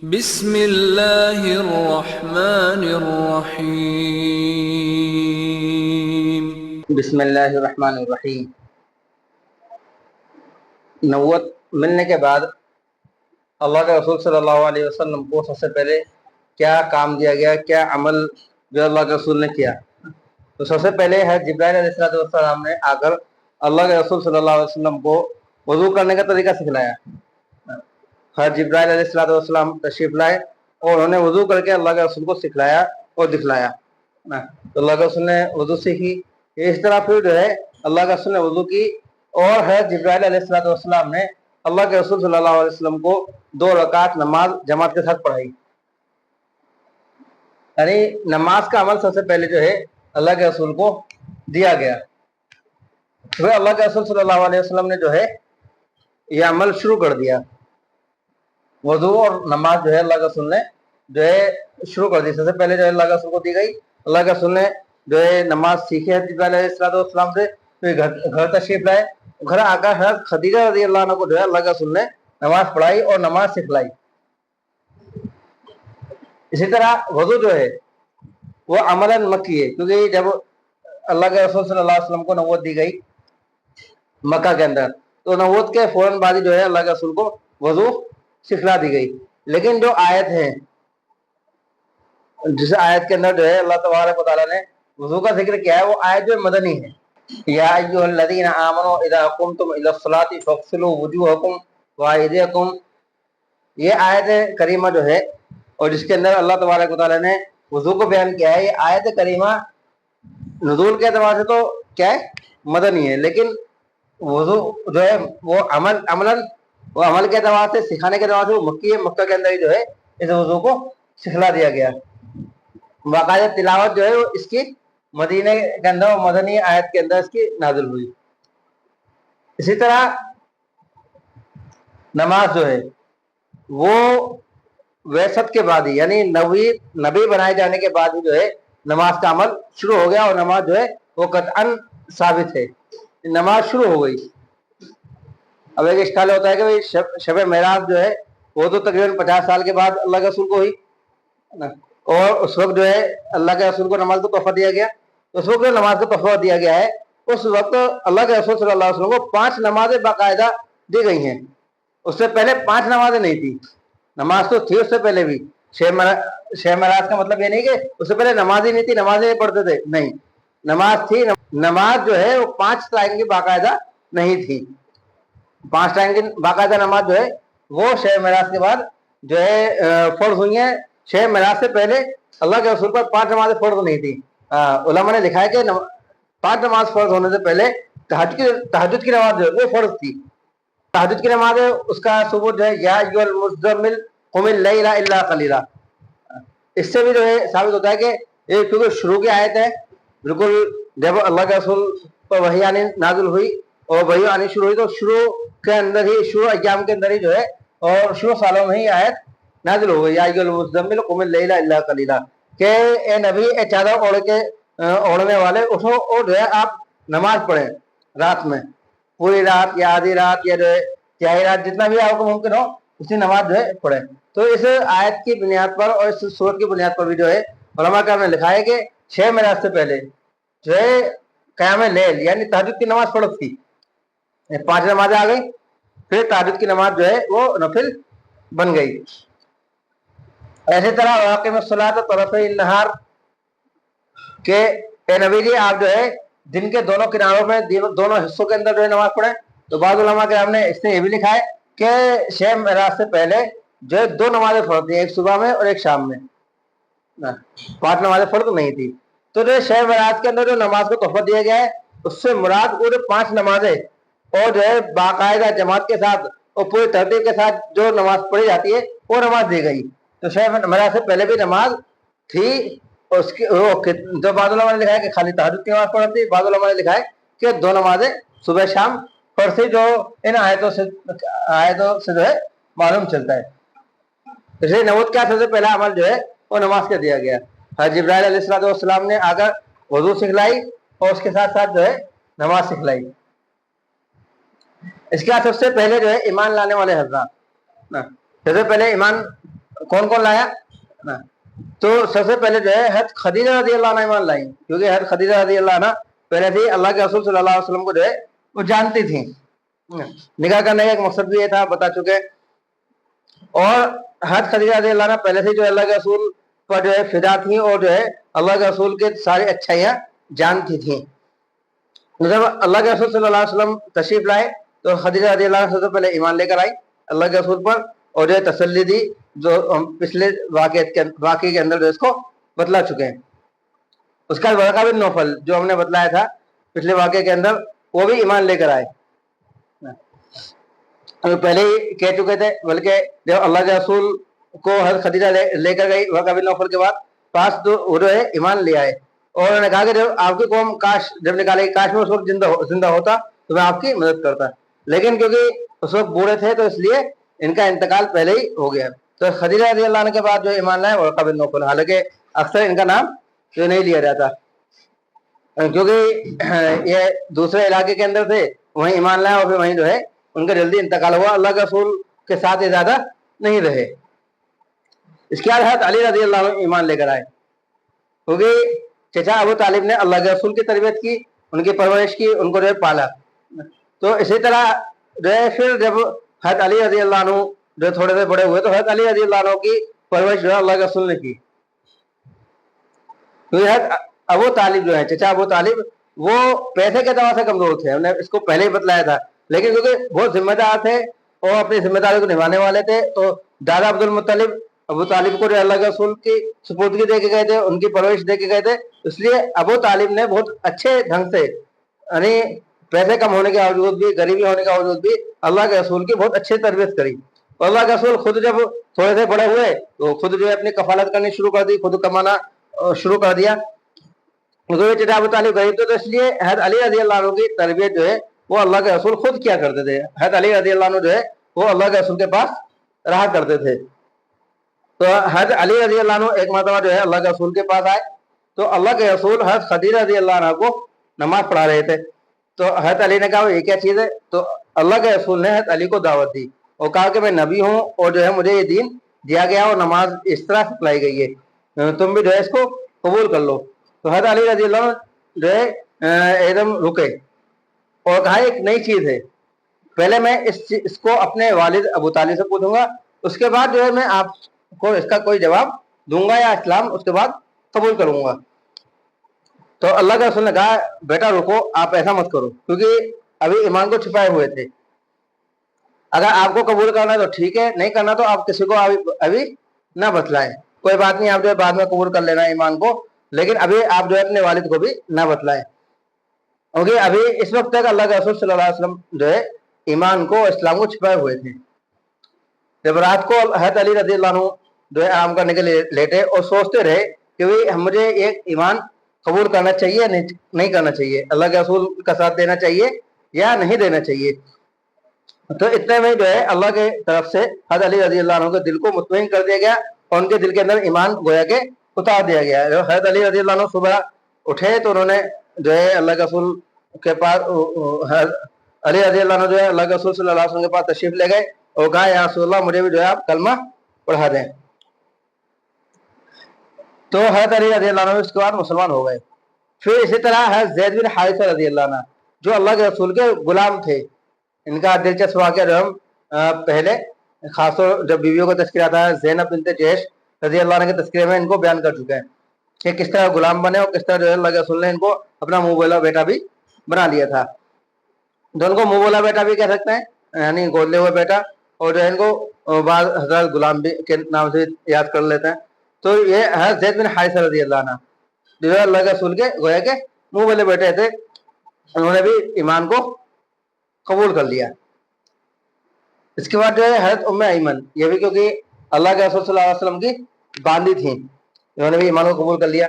بسم اللہ الرحمن الرحیم۔ بسم اللہ الرحمن الرحیم۔ نبوت ملنے کے بعد اللہ کے رسول صلی اللہ علیہ وسلم کو سب سے پہلے کیا کام دیا گیا، کیا عمل جو اللہ کے رسول نے کیا؟ تو سب سے پہلے ہے جبرائیل علیہ السلام نے آ کر اللہ کے رسول صلی اللہ علیہ وسلم کو وضو کرنے کا طریقہ سکھلایا۔ ہر جبرائیل علیہ السلام تشریف لائے اور انہوں نے وضو کر کے اللہ کے رسول کو سکھلایا اور دکھلایا۔ تو اللہ کے رسول نے وضو سیکھی، اس طرح پھر جو ہے اللہ کے رسول نے وضو کی اور حضرت جبرائیل علیہ السلام نے اللہ کے رسول صلی اللہ علیہ وسلم کو 2 رکعت نماز جماعت کے ساتھ پڑھائی۔ یعنی نماز کا عمل سب سے پہلے جو ہے اللہ کے رسول کو دیا گیا۔ پھر اللہ کے رسول صلی اللہ علیہ وسلم نے جو ہے یہ عمل شروع کر دیا۔ وضو اور نماز جو ہے اللہ کے رسول نے جو ہے شروع کر دی۔ سب سے پہلے جو ہے اللہ کے رسول کو دی گئی۔ اللہ کے رسول نے جو ہے نماز سیکھی ہے جبرائیل علیہ السلام سے، پھر گھر تشریف لائے، گھر آ کر حضرت خدیجہ رضی اللہ عنہ کو جو ہے اللہ کے رسول نے نماز پڑھائی اور نماز سکھلائی۔ اسی طرح وضو جو ہے وہ عملاً مکی ہے، کیونکہ جب اللہ کے رسول صلی اللہ علیہ وسلم کو نبوت دی گئی مکہ کے اندر، تو نبوت کے فوراً بعد جو ہے اللہ کے رسول کو وضو سکھلا دی گئی۔ لیکن جو آیت ہے، جس آیت کے اندر جو ہے اللہ تبارک و تعالیٰ نے وضو کا ذکر کیا ہے، وہ آیت جو مدنی ہے۔ یا ایھا الذین آمنوا اذا قمتم الی الصلاۃ فاغسلوا وجوہکم وایدیکم، یہ آیت کریمہ جو ہے اور جس کے اندر اللہ تبارک و تعالیٰ نے وضو کو بیان کیا ہے، یہ آیت کریمہ نزول کے اعتبار سے تو کیا ہے مدنی ہے، لیکن وضو جو ہے وہ عمل کے اعتبار سے، سکھانے کے اعتبار سے وہ مکی ہے۔ مکہ کے اندر ہی جو ہے اس وضو کو سکھلا دیا گیا۔ باقاعدہ تلاوت جو ہے وہ اس کی مدینے کے اندر مدنی آیت کے اندر اس کی نازل ہوئی۔ اسی طرح نماز جو ہے وہ ویست کے بعد ہی، یعنی نبی بنائے جانے کے بعد ہی جو ہے نماز کا عمل شروع ہو گیا، اور نماز جو ہے وہ قطعاً ثابت ہے، نماز شروع ہو گئی۔ اب ایک اشکال ہوتا ہے کہ شب معراج جو ہے وہ تو تقریباً 50 سال کے بعد اللہ کے رسول کو ہوئی، اور اس وقت جو ہے اللہ کے رسول کو نماز کا تحفہ دیا گیا۔ اس وقت جو نماز کا تحفہ دیا گیا ہے، اس وقت اللہ کے رسول صلی اللہ علیہ وسلم کو 5 نمازیں باقاعدہ دی گئی ہیں۔ اس سے پہلے 5 نمازیں نہیں تھی۔ نماز تو تھی اس سے پہلے بھی، شب معراج کا مطلب یہ نہیں کہ اس سے پہلے نماز ہی نہیں تھی، نمازیں نہیں پڑھتے تھے، نہیں، نماز تھی۔ نماز جو ہے وہ 5 ٹائم کی باقاعدہ نہیں تھی۔ 5 ٹائم کی باقاعدہ نماز جو ہے وہ شب معراج کے بعد جو ہے فرض ہوئی ہیں۔ شب معراج سے پہلے اللہ کے رسول پر 5 نمازیں فرض نہیں تھی۔ علماء نے لکھا ہے کہ 5 نماز فرض ہونے سے پہلے تہجد کی نماز جو ہے وہ فرض تھی۔ تہجد کی نماز ہے، اس کا ثبوت جو ہے یا ایھا المزمل قم اللیل الا قلیلا، اس سے بھی جو ہے ثابت ہوتا ہے کہ یہ کیونکہ شروع کی آیت ہے، بالکل جب اللہ کے رسول پر وحی آنی نازل ہوئی اور وحی آنی شروع ہوئی، تو شروع کے اندر ہی، شروع ایام کے اندر ہی جو ہے اور شروع سالوں میں ہی آیت نازل ہو گئی، یا ایھا المزمل قم اللیل الا قلیلا، کہ اے نبی، اے چادر اوڑھنے والے، اٹھو اور جو ہے آپ نماز پڑھیں رات میں، پوری رات یا آدھی رات یا جو ہے تہائی رات، جتنا بھی آپ کو ممکن ہو اسی نماز جو ہے پڑھیں۔ تو اس آیت کی بنیاد پر اور اس سورت کی بنیاد پر بھی جو ہے علماء کرام نے لکھا ہے کہ شب معراج سے پہلے جو ہے قیام لیل یعنی تہجد کی نماز فرض تھی، 5 نمازیں آ گئی، پھر تہجد کی نماز جو ہے وہ نفل بن گئی۔ ایسی طرح واقع الصلاۃ طرفی النہار، کہ اے نبی جی آپ جو ہے دن کے دونوں کناروں میں، دونوں حصوں کے اندر جو ہے نماز پڑھیں۔ تو بعض علماء کرام نے اس نے یہ بھی لکھا ہے کہ شب معراج سے پہلے جو ہے 2 نمازیں فرض تھیں، ایک صبح میں اور ایک شام میں، 5 نمازیں فرض نہیں تھی۔ تو جو شب معراج کے اندر جو نماز کو تحفہ دیا گیا ہے، اس سے مراد وہ جو 5 نمازیں اور جو ہے باقاعدہ جماعت کے ساتھ اور پوری ترتیب کے ساتھ جو نماز پڑھی جاتی ہے وہ نماز دی گئی۔ تو شب معراج سے پہلے بھی نماز تھی، اور اس کی تو بعض علماء نے لکھا ہے کہ خالی تہجد کی نماز پڑھتی، بعض علماء نے لکھا ہے کہ 2 نمازیں صبح شام فرض تھی، جو ان آیتوں سے جو ہے معلوم چلتا ہے۔ اس لیے نبوت کا سب سے پہلا عمل جو ہے وہ نماز کا دیا گیا۔ حضرت جبرائیل علیہ السلام نے آ کر وضو سکھلائی اور اس کے ساتھ ساتھ جو ہے نماز سکھلائی۔ اس کے بعد سب سے پہلے جو ہے ایمان لانے والے حضرات، سب سے پہلے ایمان कौन कौन लाया ना? तो सबसे पहले जो है हज़रत खदीजा रज़ी अल्लाह अन्हा ईमान लाई, क्योंकि हज़रत खदीजा रज़ी अल्लाह अन्हा पहले से ही अल्लाह के रसूल सल्लल्लाहु अलैहि वसल्लम को जो है वो जानती थी। निकाह करने का एक मकसद भी ये था, बता चुके। और हज़रत खदीजा रज़ी अल्लाह अन्हा पहले से जो है अल्लाह के रसूल पर जो है फिदा थी और जो है अल्लाह के रसूल के सारी अच्छाइयाँ जानती थी। जब अल्लाह के रसूल सल्लल्लाहु अलैहि वसल्लम तशरीफ लाए तो खदीजा रज़ी अल्लाह अन्हा सबसे पहले ईमान लेकर आई अल्लाह के रसूल पर, और जो है तसल्ली दी, जो हम पिछले वाक़े के अंदर जो इसको बतला चुके हैं। उसका वर्क़ा बिन नौफल जो हमने बतलाया था पिछले वाक़े के अंदर, वो भी ईमान लेकर आए। पहले ही कह चुके थे, बल्कि जब अल्लाह के रसूल को हज़रत खदीजा लेकर गई वर्क़ा बिन नौफल के बाद पास, तो वो जो है ईमान ले आए और उन्होंने कहा कि जब आपकी कौम काश जब निकालेगी, काश में उस वक्त जिंदा होता तो मैं आपकी मदद करता, लेकिन क्योंकि उस वक्त बूढ़े थे तो इसलिए इनका इंतकाल पहले ही हो गया। तो खदीजा रज़ी अल्लाह अन्हा के बाद जो ईमान लाए वर्क़ा बिन नौफल, हालांकि अक्सर इनका नाम जो नहीं लिया जाता क्योंकि ये दूसरे इलाके के अंदर थे, वहीं ईमान लाए और फिर वहीं जो है उनका जल्दी इंतकाल हुआ, अल्लाह के रसूल के साथ ये ज्यादा नहीं रहे। इसके बाद हज़रत अली रज़ी अल्लाह अन्हु ईमान लेकर आए, क्योंकि चचा अबू तालिब ने अल्लाह के रसूल की तरबियत की, उनकी परवरिश की, उनको जो है पाला। तो इसी तरह जो है फिर जब हज़रत अली रज़ी अल्लाह अन्हु जो थोड़े से बड़े हुए तो हज़रत अली रज़ी अल्लाह अन्हु की परवरिश जो है अल्लाह के रसूल ने की। तो हज़रत अबू तालिब जो है, चचा अबू तालिब, वो पैसे के तौर से कमजोर थे, हमने इसको पहले ही बतलाया था, लेकिन क्योंकि बहुत जिम्मेदार थे और अपनी जिम्मेदारी को निभाने वाले थे, तो दादा अब्दुल मुत्तलिब अबू तालिब को अल्लाह के रसूल की सुपुर्दगी दे के गए थे, उनकी परवरिश दे के गए थे। इसलिए अबू तालिब ने बहुत अच्छे ढंग से, यानी पैसे कम होने के बावजूद भी, गरीबी होने के बावजूद भी अल्लाह के रसूल की बहुत अच्छी तरबियत करी। और अल्लाह के रसूल खुद जब थोड़े से बड़े हुए तो खुद जो है अपनी कफालत करनी शुरू कर दी, खुद कमाना शुरू कर दिया। चचा अबू तालिब गरीब थे, तो इसलिए हज़रत अली रज़ी अल्लाह अन्हु की तरबियत जो है वो अल्लाह के रसूल खुद किया करते थे। हज़रत अली रज़ी अल्लाह अन्हु जो है वो अल्लाह के रसूल के पास रहा करते थे। तो हज़रत अली रज़ी अल्लाह अन्हु एक मरतबा जो है अल्लाह के रसूल के पास आए, तो अल्लाह के रसूल हज़रत खदीजा रज़ी अल्लाह अन्हा को नमाज पढ़ा रहे थे। तो हज़रत अली ने कहा ये क्या चीज़ है? तो अल्लाह के रसूल ने हज़रत अली को दावत दी और कहा कि मैं नबी हूँ और जो है मुझे ये दीन दिया गया और नमाज इस तरह सिखलाई गई है, तुम भी जो है इसको कबूल कर लो। तो हज़रत अली रज़ी अल्लाह जो है एकदम रुके और कहा एक नई चीज़ है, पहले मैं इसको अपने वालिद अबू तालिब से पूछूंगा, उसके बाद जो है मैं आपको इसका कोई जवाब दूंगा या इस्लाम उसके बाद कबूल करूंगा। तो अल्लाह के रसूल ने कहा बेटा रुको, आप ऐसा मत करो, क्योंकि अभी ईमान को छिपाए हुए थे। अगर आपको कबूल करना है तो ठीक है, नहीं करना तो आप किसी को अभी ना बतलाएं, कोई बात नहीं, आप जो है बाद में कबूल कर लेना ईमान को, लेकिन अभी आप जो है अपने वालिद को भी ना बतलाएं, क्योंकि अभी इस वक्त तक अल्लाह के रसूल सल्लल्लाहु अलैहि वसल्लम जो है ईमान को, इस्लाम को छिपाए हुए थे। जब रात को हज़रत अली रज़ी अल्लाह अन्हु जो है आराम करने के लिए लेटे और सोचते रहे कि भाई मुझे एक ईमान कबूल करना चाहिए नहीं करना चाहिए, अल्लाह के रसूल का साथ देना चाहिए या नहीं देना चाहिए। तो इतने में जो है अल्लाह के तरफ से हज़रत अली रज़ी अल्लाह अन्हु के दिल को मुतमईन कर दिया गया और उनके दिल के अंदर ईमान गोया के उतार दिया गया। हज़रत अली रज़ी अल्लाह अन्हु सुबह उठे तो उन्होंने जो है अल्लाह के रसूल के पास, अली रज़ी अल्लाह अन्हु जो है अल्लाह के रसूल सल्लल्लाहु अलैहि वसल्लम के पास तशरीफ ले गए और कहा या रसूल अल्लाह मुझे भी जो है आप कलमा पढ़ा दें। तो हज़रत अली रज़ी अल्लाह अन्हु इसके बाद मुसलमान हो गए। फिर इसी तरह हज़रत ज़ैद बिन हारिसा रज़ी अल्लाह अन्हु जो अल्लाह के रसूल के गुलाम थे, इनका दिलचस्प वाक़या जो हम पहले खासतौर जब बीवियों का तज़किरा था ज़ैनब बिन्त जहश रज़ी अल्लाह अन्हा के तज़किरे में इनको बयान कर चुके हैं कि किस तरह गुलाम बने और किस तरह जो है अल्लाह के रसूल ने इनको अपना मुँह बोला बेटा भी बना लिया था। जो उनको मुँह बोला बेटा भी कह सकते हैं, यानी गोद हुए बेटा, और जो है इनको बाद हज़रत गुलाम भी के नाम से याद कर लेते हैं। तो ये हज़रत ज़ैद बिन हारिसा रज़ी अल्लाह अन्हु जो है अल्लाह के रसूल के गोया के मुँह बोले बेटे थे, उन्होंने भी ईमान को कबूल कर लिया। इसके बाद जो है हज़रत उम्मे ऐमन, ये भी क्योंकि अल्लाह के रसूल सल्लल्लाहु अलैहि वसल्लम की बांदी थी, इन्होंने भी ईमान को कबूल कर लिया।